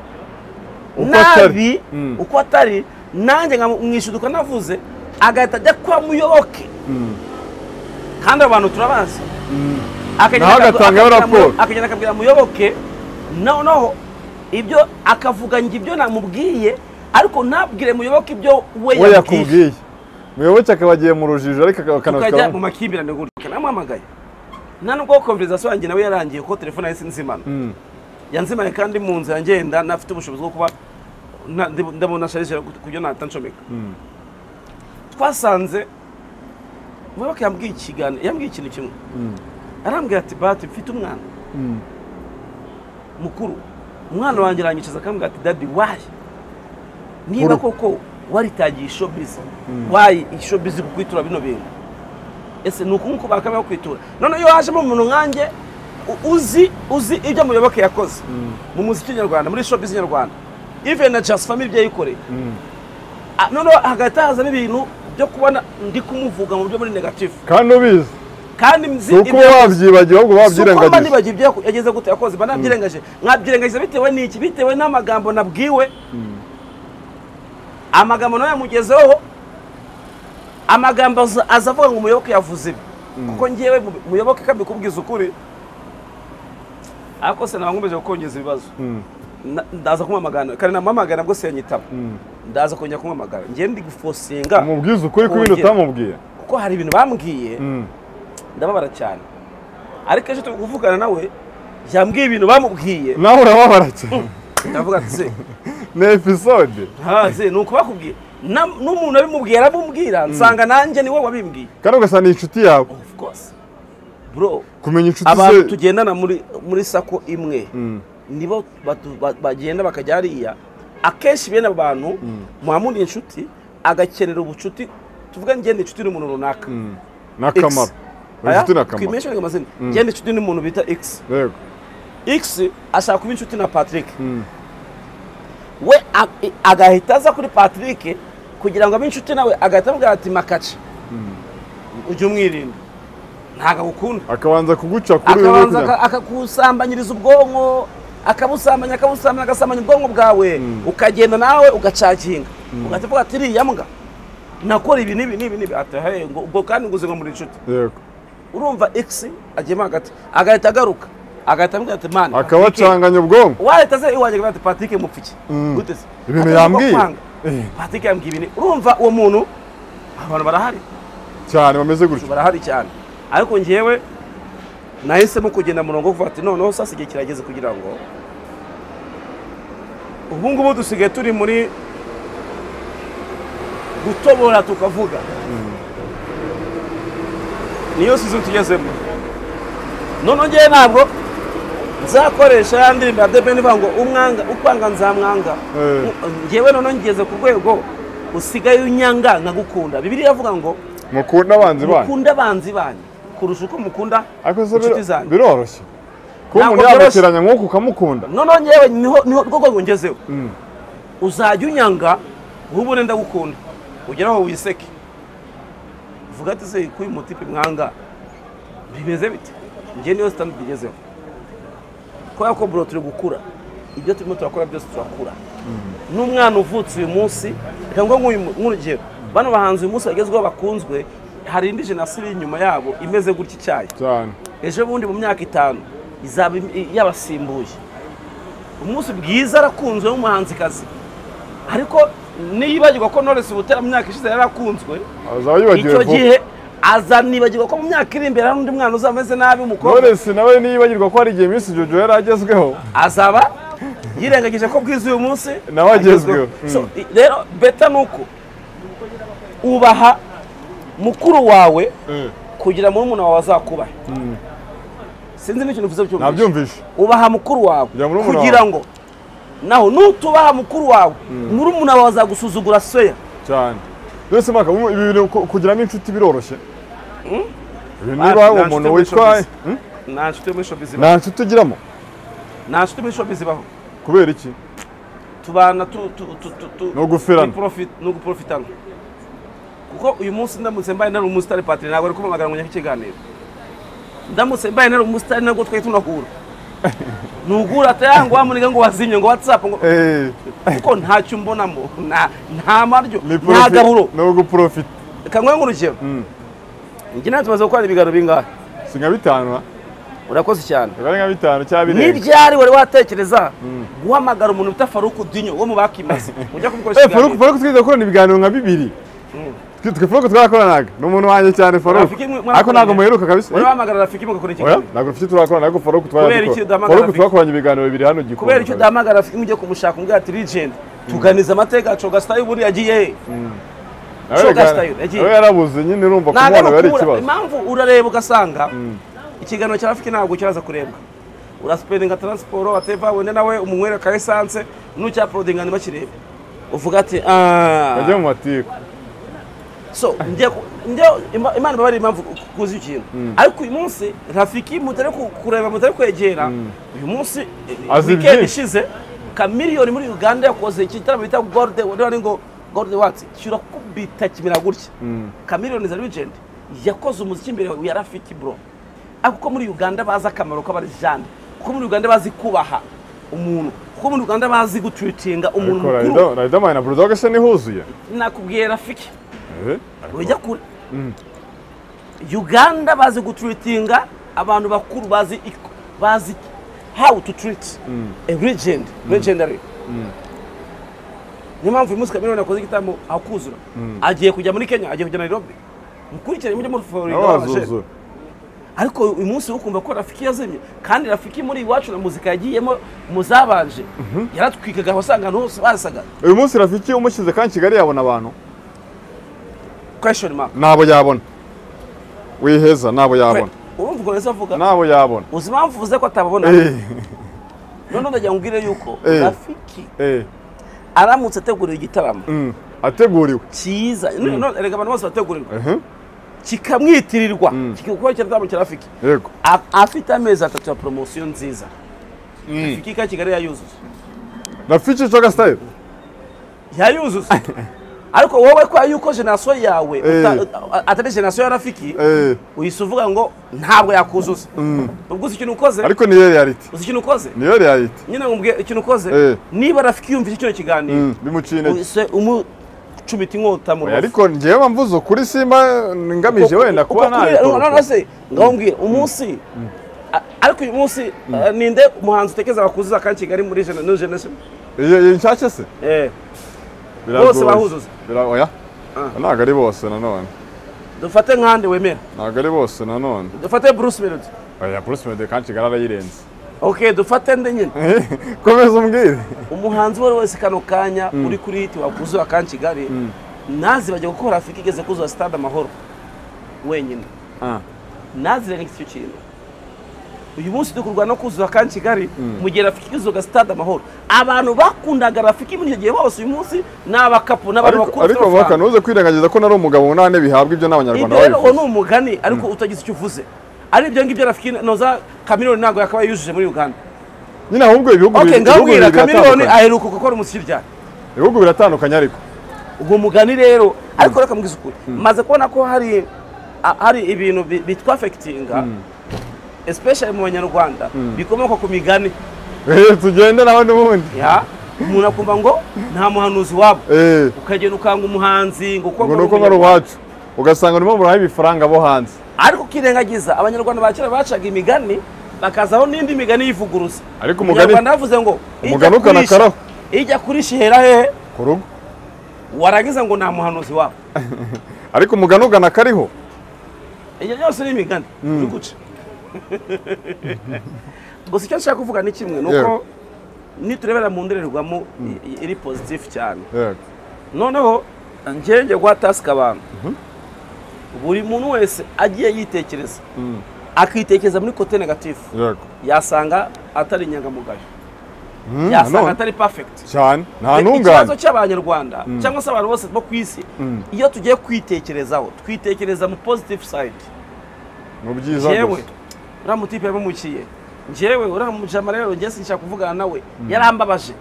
nabi uko atari nanjye nkamwishuduka navuze agahita ajya kwa muyoboke kandi abantu turabazi. Akagenda akabwira muyoboke noneho ibyo akavuga ngo ibyo namubwiye ariko ntabwire muyoboke ibyo we yakubwiye. Muyoboke akabagiye mu rujijo ariko akajya mu makimbirane gutya. Namuhamagaye nta nubwo conversation yanjye nawe yarangiye ko telefone yahise nzimana. Yanzimanye kandi mu nzu yangenda nafite ubushobozi bwo kuba ndabona shaje kujya natanshomeka. Twasanze muyoboke yambwiye ikintu kimwe. Arambwira ati bati mfite umwana mukuru, umwana wanjye aranyicaza akambwira ati daddy why niba koko waritagiye showbiz why showbiz kukwitura bino bintu ese nuko nkuko bakaba kwitura. None iyo hajemo umuntu nkanjye uzi ibyo muyoboke yakoze mu muziki nyarwanda muri showbiz nyarwanda even na Just Family byayikoreye, none hagata hazamo ibintu byo kubona ndi kumuvuga mu buryo muri negative kandi ubizi kandi mzi uko wabyibagiye ahubwo wabyirengagije. Uko nibagiye ibyo yageze gute yakoze banabyirengaje mwabyirengaje bitewe n'iki? Bitewe n'amagambo nabwiwe. Amagambo nayo yamugezeho, amagambo azavuga ngo muyoboke yavuze ibi kuko ngiyewe muyoboke kambi kubwiza ukuri ariko se nabangomeje gukongeza ibibazo. Ndaza kumamagana kandi namamagana bwo senyitaba ndaza kongera kumamagana ngiye ndi gufosinga umubwiza ukuri ko ibintu utamubwiye kuko hari ibintu bambwiye ndababara cyane. Ariko ejo tuvugana nawe yambwiye ibintu bamubwiye nawe urababara cyane. Ndavuga ati se ni episode se nuko bakubwiye n'umuntu abimubwiye arabumubwira nsanga nanjye niwe wabimbwiye kandi ugasanga inshuti yawe. Of course bro, kumenya inshuti abantu tugendana muri sako imwe nibo bagenda bakajya hariya akenshi bene abantu muhamundi inshuti agakenera ubucuti tuvuga ngende inshuti n'umuntu runaka nakamaro inshuti nakamaro twimeshe amazina ngende inshuti n'umuntu bita X. Yego X ashaka kuba inshuti na Patrick. We agahita aza kuri Patrick kugira ngo abe inshuti nawe agahita avuga ati makaca ujye umwirinda ntago gukunda akabanza kuguca kuri akabanza akakusambanyiriza ubwonko akabusambanya agasambanya ubwonko bwawe ukagenda nawe ugacakinga ugavuga ati iriya mbwa nakora ibi nibi ati hey ngo kandi nguze ngo muri inshuti. Yego urumva X agema hagati agahita agaruka agahita ambwira ati man akabacanganya ubwonko wahita ze iwanje ati Patrick mupfiki gute se ibintu yambwiye Patrick yambwiye ibintu. Urumva uwo muntu abantu barahari cyane bameze gutyo barahari cyane ariko ngiyewe nahisemo kugenda murongo kuva ati noneho sasa igihe kirageze kugira ngo ubu ngubu dusigaye turi muri gutobora tukavuga. Niyo season tugezemo none ngiye ntabwo nzakoresha ya ndirimbo ya DBN ivuga ngo umwanga ukwanga nzamwanga. Ngewe none ngeze ku rwego usigaye unyanga nkagukunda. Bibiliya yavuga ngo mukunda abanzi banyu kurusha uko mukunda ariko se inshuti zanjye biroroshye kuba Ntabwo umuntu byoroshye. yamuteranya nk'uko ukamukunda noneho ngewe niho rwo rwego ngezeho uzajya unyanga nk'ubu ndagukunda ugeraho wiseke uvuga ati se kuyu mutipe mwanga bimeze bite njye niyo standard igezeho kubera ko bro turi gukura ibyo turimo turakora byose turakura n'umwana uvutse uyu munsi reka ngo nk'urugero bano bahanzi uyu munsi bagezweho bakunzwe hari indi generasiyo iri inyuma yabo imeze gutya icyayi cyane ejo bundi mu myaka 5 izaba yabasimbuye umunsi bwiza arakunzwe nk'umuhanzikazi ariko niyibagirwa ko Knowless Butera mu myaka ishize yarakunzwe azaba yibagiwe icyo gihe azanibagirwa ko mu myaka iri imbere hari undi mwana uzameze nabi umukobwa Knowless nawe niyibagirwa ko hari igihe Miss Jojo yari agezweho azaba yirengagije ko bwiza uyu munsi nawe agezweho so rero beta nuko ubaha mukuru wawe kugira muri umuntu wawe azakubahe sinzi n'ikintu uvuze cyo nabyumvishe ubaha mukuru wawe Kugira muri umuntu kugira ngo naho nutubaha mukuru wawe muri umuntu wawe azagusuzugura soya cyane byose maka ibi bintu kugira n'inshuti biroroshye niba umuntu witwa nta nshuti muri showbiz nta nshuti ugiramo nta nshuti muri showbiz baho kubera iki tubana no gufirana no guprofitana kuko uyu munsi ndamutse mbaye nari umusitari patri ntabwo ari kumamagara ngo nyakiganiro ndamutse mbaye nari umusitari nabwo twari tunahura nugura atayango wamuniga ngo wazimye ngo WhatsApp ngo kuko ntacyo mbonamo nta maryo nta gahuro no guprofita kangwe nk'urugero njye natwe tumaze gukora ibigaro bingahe singa bitanu urakoze cyane bari nka bitanu cyabire n'ibyari wari watekereza guhamagara umuntu bita Faruku Dinyo wo mu bakimaze ujya kubikoresha Faruku twize gukorana ibiganiro nka 2 Faruku twarakoranaga ni umuntu wanjye cyane Faruku ariko ntabwo muheruka kabisa wari wahamagara Rafiki mugakora iki ntabwo Rafiki turakorana ariko Faruku twakoranye ibiganiro 2 hano gikora kubera icyo dahamagara Rafiki mujye kumushaka umbwira ati legend tuganiza amateka yacu gastaye buri yagiye aho yarabuze nyine urumva kumubona bari ikibazo impamvu urareba ugasanga ikiganiro cya Rafiki ntabwo kiraza kurebwa uraspendinga transport ateva wende nawe umunywera ka essence n'ucya prodinga ntibakirebe uvuga ati bajye mu matiko so imana bari impamvu kuzi ikintu ariko uyu munsi Rafiki mutare kureba mutare kwegera uyu munsi weekend ishize kamiliyoni muri Uganda yakoze ikitaramo bita Gold what cyura kubita kimira gutya kamiliyoni za legend yakoze umuziki imbere ya Rafiki bro akuko muri Uganda baza akamaro k'abarijane kuko muri Uganda bazi kubaha umuntu kuko muri Uganda bazi gutwitinga umuntu mukuru Riderman na Bulldog se nihuzuye nakubwiye Rafiki ujya kure Uganda bazi gutwitinga abantu bakuru bazi how to treat a legendary niyo mpamvu uyu munsi Kamiliyoni yakoze igitaramo akuzura agiye kujya muri Kenya agiye kujya Nairobi mukurikirane mujye muri Florida ariko uyu munsi ukumva ko Rafiki yazimye kandi Rafiki muri iwacu na muzika yagiyemo muzabanje yaratwikaga wasanga hose basaga uyu munsi Rafiki umushyize kandi Kigali yabona abantu question mark nabo yabona wiheza nabo yabona urumva ko avuga nabo yabona uzimamvu uvuze ko atababona none ndagira ngire yuko Rafiki aramutse ateguriwe igitaramo ateguriwe cyiza none erega abantu bose bategurirwa kikamwitirirwa kikikora cyane cya Rafiki yego afite amezi 3 ya promotion nziza Rafiki ka Kigali yayuzuza Rafiki cyo style yayuzuza ariko wowe kwa yuko generation yawe atari generation ya Rafiki uyisuvuga ngo ntabwo yakuzuza ubwo ikintu ukoze ariko ni reality uzi ikintu ukoze ni reality nyine ngumbye ikintu ukoze niba Rafiki yumvise icyo kiganiro bimucine cubita inkota mu ariko ngewe mvuzo kuri Simba ngamije wenda kuba none se ngawumbwira umunsi ariko uyu munsi ninde umuhanzi utekeza bakuzuza kandi Kigali muri generation nshyashya se bose bahuzuza oya ntabwo ari bose nanone dufate nkande wemera ntabwo ari bose nanone dufate Bruce Melody oya Bruce Melody kandi Kigali arayirenze okay dufate nde nyine komeza umbwire umuhanzi wese kano kanya uri kuri hit wakuzuza kandi Kigali nazi bajya gukora Rafiki igeze kuzuza stade Amahoro wenyine nazi rega icyo kintu uyu munsi dukurwa no kuzuza kan Kigali mu gihe Rafiki yuzuga stade Amahoro abantu bakundaga Rafiki muri icyo gihe bose uyu munsi n'abakapu n'abantu bakuru ariko bakanuze kwirengagiza ko nari umugabo nane bihabwa ibyo n'abanyarwanda babivuze rero ni umugani ariko utagize icyo uvuze ari ibyo ngibyo Rafiki noza Chameleone ntago yakaba yujuje muri Uganda nyina ahubwo ibihugu okay ngabwira Chameleone aheruka gukora umusiri cyane ibihugu biratandukanye ariko ubwo mugani rero ariko reka mbwiza ukuri maze kubona ko hari ibintu bitwa affectinga especially mu Banyarwanda bikomoka ku migani tugende nawe n'ubundi ya umuntu akumva ngo nta muhanuzi wabo ukagenda ukanga umuhanzi ngo nuko ngaro wacu ugasanga urimo muraha ibifaranga bo hanze ariko kirengagiza Abanyarwanda bakira bacaga imigani bakazaho n'indi migani yivuguruza ariko umugani navuze ngo umugani ukanakaraho ijya kurishihera hehe ku rugo waragiza ngo nta muhanuzi wabo ariko umugani uganakariho iyo yose ni imigani uri guca gusa icyo nshaka kuvuga ni kimwe nuko niturebera mu ndorerwamo iri positive cyane noneho njye gwa task abantu buri muntu wese agiye yitekereza akitekereza muri kote negative yasanga atari inyangamugayo yasanga atari perfect cyane nta ntungane ikibazo cy'Abanyarwanda cyangwa se abantu bose bo ku isi iyo tugiye kwitekerezaho twitekereza mu positive side mu byiza gusa uramutipe yamukiye njyewe uramujama rero njye sinshaka kuvugana nawe yarambabaje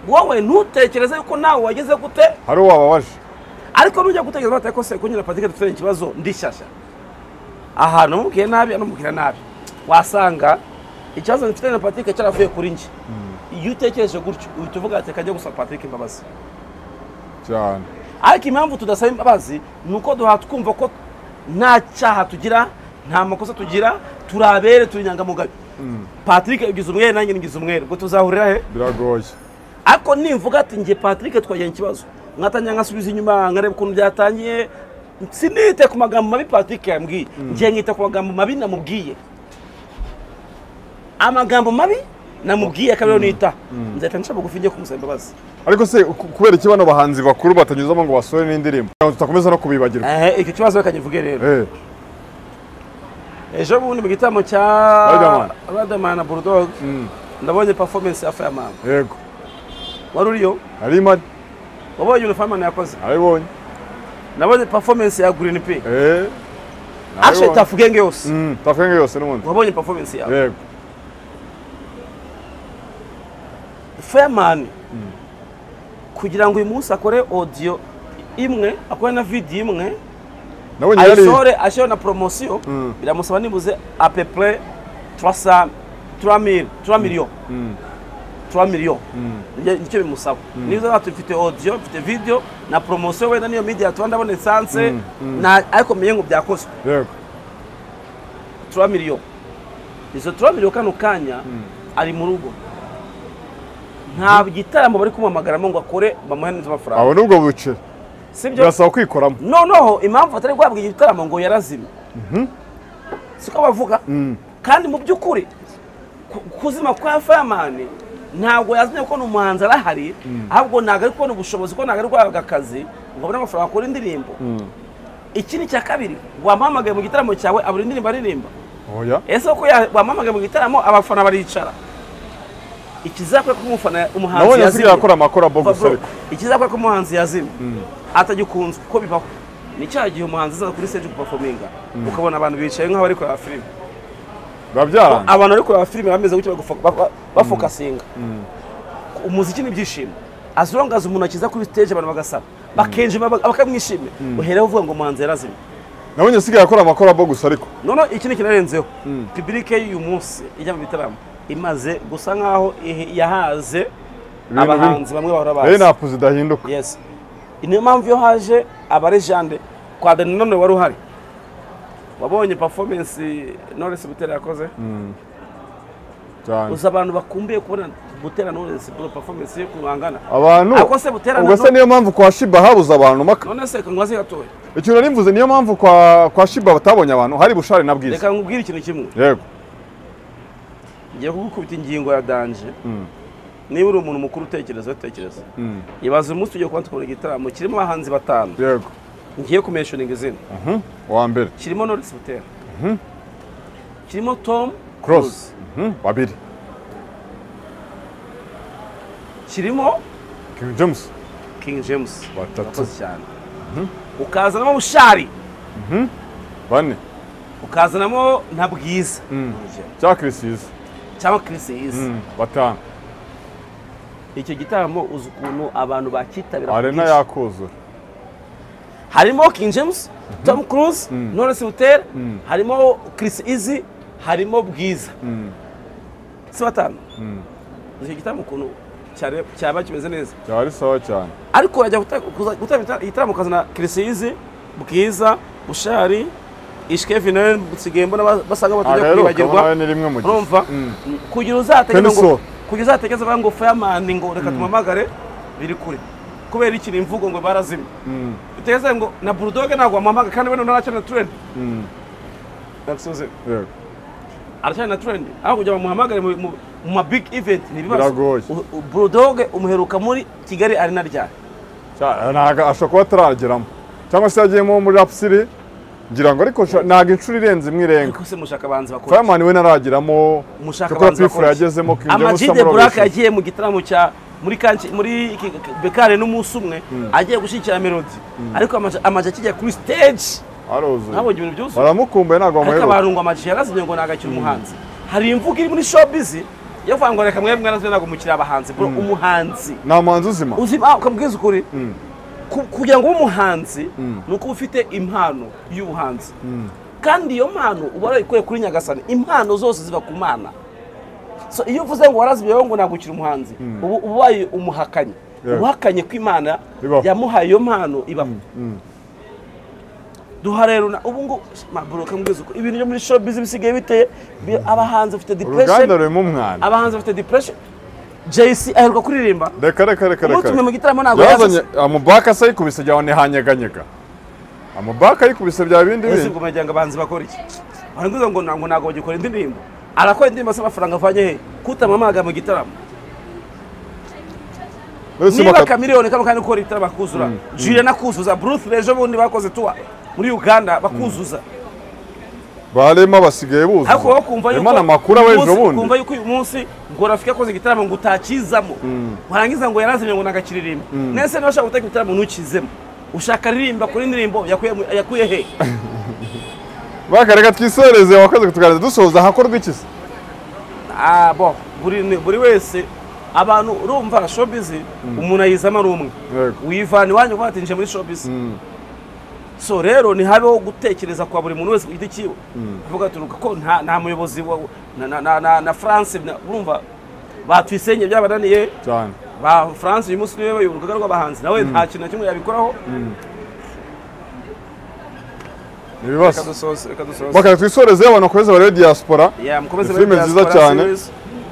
wowe ntutekereze yuko nawe wageze gute hari wababaje ariko nujya gutekereza bataye ko se kunyira Patrick dufite ikibazo ndishyashya ahantu mubwiye nabi anumubwira nabi wasanga ikibazo mfite na Patrick cyaravuye kuri njye iyo utekereje gutyo uhita uvuga ati kajya gusaba Patrick imbabazi cyane ariko impamvu tudasaba imbabazi nuko twumva ko nta cyaha tugira nta makosa tugira turabere turinyangamugayo Patrick ugize umwere nanjye ngize umwere ngo tuzahurira he biragoye ariko nimvuga ati ngiye Patrick twagiye ikibazo nkatanya nkasubiza inyuma nkareba ukuntu byatangiye sinite ku magambo mabi Patrick yambwiye ngiye nkita ku magambo mabi namubwiye amagambo mabi namubwiye akabero nita nzahita nshaka gufinge kumusaba imbabazi ariko se kubera iki bano bahanzi bakuru batanyuzamo ngo basore n'indirimbo tutakomeza no kubibagirwa iki kibazo bakagivuge rero ejo bundi mu gitamo cya Riderman na Bulldog ndabonye performance ya Fireman yego wari uriyo ari mad wabonye Fireman yakoze aribonye nabonye performance ya Green P ashe tafugenge yose tafugenge yose n'umuntu wabonye performance ya yego Fireman kugira ngo uyu munsi akore audio imwe akore na video imwe nabonye yari asore asho na promotion biramusaba nibuze à peu près 3 millions nicyo bimusaba nizo batufite audio mfite video na promotion wenda niyo media twandabone sanse na ariko menye ngo byakozwe yego 3 millions izo 3 millions kano kanya ari mu rugo nta gitaramo bari kumamagaramo ngo akore bamuhenze amafaranga abo nubwo buce sibyo birasaba kwikoramo noneho impamvu atari gwabwiye igitaramo ngo yarazima siko bavuga kandi mu by'ukuri kuzima kwa Fireman ntabwo yazanye ko n'umuhanzi arahari ahubwo ntago ari kubona ubushobozi ko ntago ari gwaga akazi ngo abone amafaranga akora indirimbo iki ni cya kabiri wampamagaye mu gitaramo cyawe abura indirimbo aririmba oya ese ko wampamagaye mu gitaramo abafana baricara ikizakwe ko umufana umuhanzi yazimye nabonye yakora amakora bogus ikizakwe ko umuhanzi yazimye atagikunzwe ko bibaho ni cyagiye umuhanzi aza kuri stage performinga ukabona abantu bicaye nk'aho bari kureba film babyara abantu bari kureba film bameze gutyo bafokasinga umuziki ni byishimo azongaza umuntu akiza kuri stage abantu bagasaba bakenjima bakamwishimira uhereho uvuga ngo umuhanzi yarazimye nabonye asigaye akora amakora bogus ariko none iki ni kinarenzeho public y'uyu munsi ijya mu bitaramo imaze gusa nkaho yahaze abahanzi bamwe bahora bazi napu zidahinduka yes niyo mpamvu yo haje abarejande kwa Dani none wari uhari wabonye performance Knowless Butera yakoze cyane uza abantu bakumbuye kubona Butera Knowless performance yo kuhangana abantu akose Butera ubwo se niyo mpamvu kwa Shiba habuza abantu maka none se ngwaze gatoya icyo nari mvuze niyo mpamvu kwa Shiba batabonye abantu hari Bushari na Bwiza reka nkubwire ikintu kimwe yego ngiye kugukubita ingingo ya danje niba uri umuntu mukuru utekereza ibaze umunsi tugiye kuba tukora igitaramo kirimo abahanzi batanu yego ngiye kumentioninga izina wa mbere kirimo Knowless Butera kirimo Tom Cruise. Babiri. kirimo King James. King James Batatu. Urakoze cyane ukazanamo Bushari Bane. ukazanamo na Bwiza Cya Chrisiz. cyangwa Chris Easy Batanu. icyo gitaramo uzi ukuntu abantu bakitabira Arena yakuzura. harimo King James, Tom Cruise, Knowless Butera, harimo Chris Easy, harimo Bwiza. Si batanu. Icyo gitaramo ukuntu cyaba kimeze neza. Cyari sawa cyane. Ariko urajya gutanga igitaramo ukazana Chris Easy, Bwiza, Bushari, Ishkevin Butsigembo basanga batajya kwibagirwa. Urumva? Kugira uzatekereza ngo Fireman ngo reka tumamagare biri kure. Kubera iki imvugo ngo barazimye. Uteze ngo na Bulldog ntabwo amamaga kandi bene ntaracana trend. Naksoze. Yego. Aracana trend. Aho kujya bamuhamagare mu ma big event nibibazo. Bulldog umuheruka muri Kigali Arena ryari. Naga ashobora kuba atarageramo. Cyangwa se yagiyemo muri Rapsiri ngira ngo ariko naga inshuro irenze imwirenga. Ariko se mushaka banzi bakora. Fireman we naragiramo. Mushaka banzi bakora. Yagezemo King James Amajide Black yagiye mu gitaramo cya muri Bekare n'umunsi umwe agiye gushikira Melody ariko amaje kijya kuri stage aroze nabo ibintu byose baramukumbuye ntago bamuheruka ariko abantu ngo amaje yarazimye ngo nagakira umuhanzi hari imvugo iri muri showbiz yavuga ngo reka mwebwe mwarazwe ntago mukira abahanzi bro umuhanzi nta muhanzi uzima ukambwiza ukuri kugira ngo umuhanzi nuko ufite impano y'ubuhanzi kandi iyo mpano uba warayikuye kuri Nyagasani impano zose ziva ku Mana. So iyo uvuze ngo warazibye ngo nagukira umuhanzi ubu ubaye umuhakanye uhakanye ko Imana yamuhaye iyo mpano iba duharero ubu ngo mabroka mbwiza uko ibintu byo muri showbiz bisigaye biteye abahanzi bafite depression abahanzi bafite depression JC aheruka kuririmba reka umutumye mu gitaramo nago yazanye amubaka sai kubise jyane hanyeganyega amubaka yikubise bya bindi ese ngo majyanga abahanzi bakora iki barangwiza ngo nago bagikora indirimbo arakora indirimbo z'amafaranga avanye he kutamamaga mu gitaramo niba Chameleone kama kandi ukora igitaramo bakuzura Julian nakuzuza Bruce Lejo bundi bakoze tuwa muri Uganda bakuzuza barema basigaye buzuza ariko bakumva yuko Imana makuru abejo bundi kumva yuko uyu munsi ngo rafika koze igitaramo ngo utakizamo warangiza ngo yarazimye ngo nagakiririmba nese nashaka guteka igitaramo ntukizemo ushaka ririmba kuri indirimbo yakuye he bakareka twisoreze wakoze kutuganira dusoza hakorwa iki se bo buri wese abantu urumva showbiz umuntu ayizama ari umwe wivana iwanyu batinje muri showbiz so rero ni habeho gutekereza kwa buri muntu wese ku giti cyiwe avuga turuka ko nta muyobozi na France urumva batwisenye byabananiye cyane ba France uyu munsi niwe bayoboka rw'abahanzi nawe nta kintu kimwe yabikoraho nibibazo reka dusoze bakaya twisoreze abantu bakomeza bare diaspora filime nziza cyane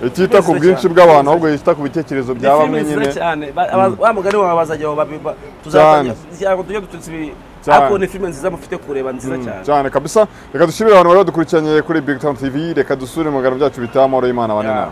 itita ku bwinshi bw'abantu ahubwo yita ku bitekerezo bya bamwe nyine wa mugani wawe bazajya tuzatanya tujye dututsi ako ni filime nziza mufite kureba nziza cyane kabisa reka dushimire abantu bari badukurikiranye kuri Big Town TV reka dusure mu ngano byacu bitamoro y'Imana banena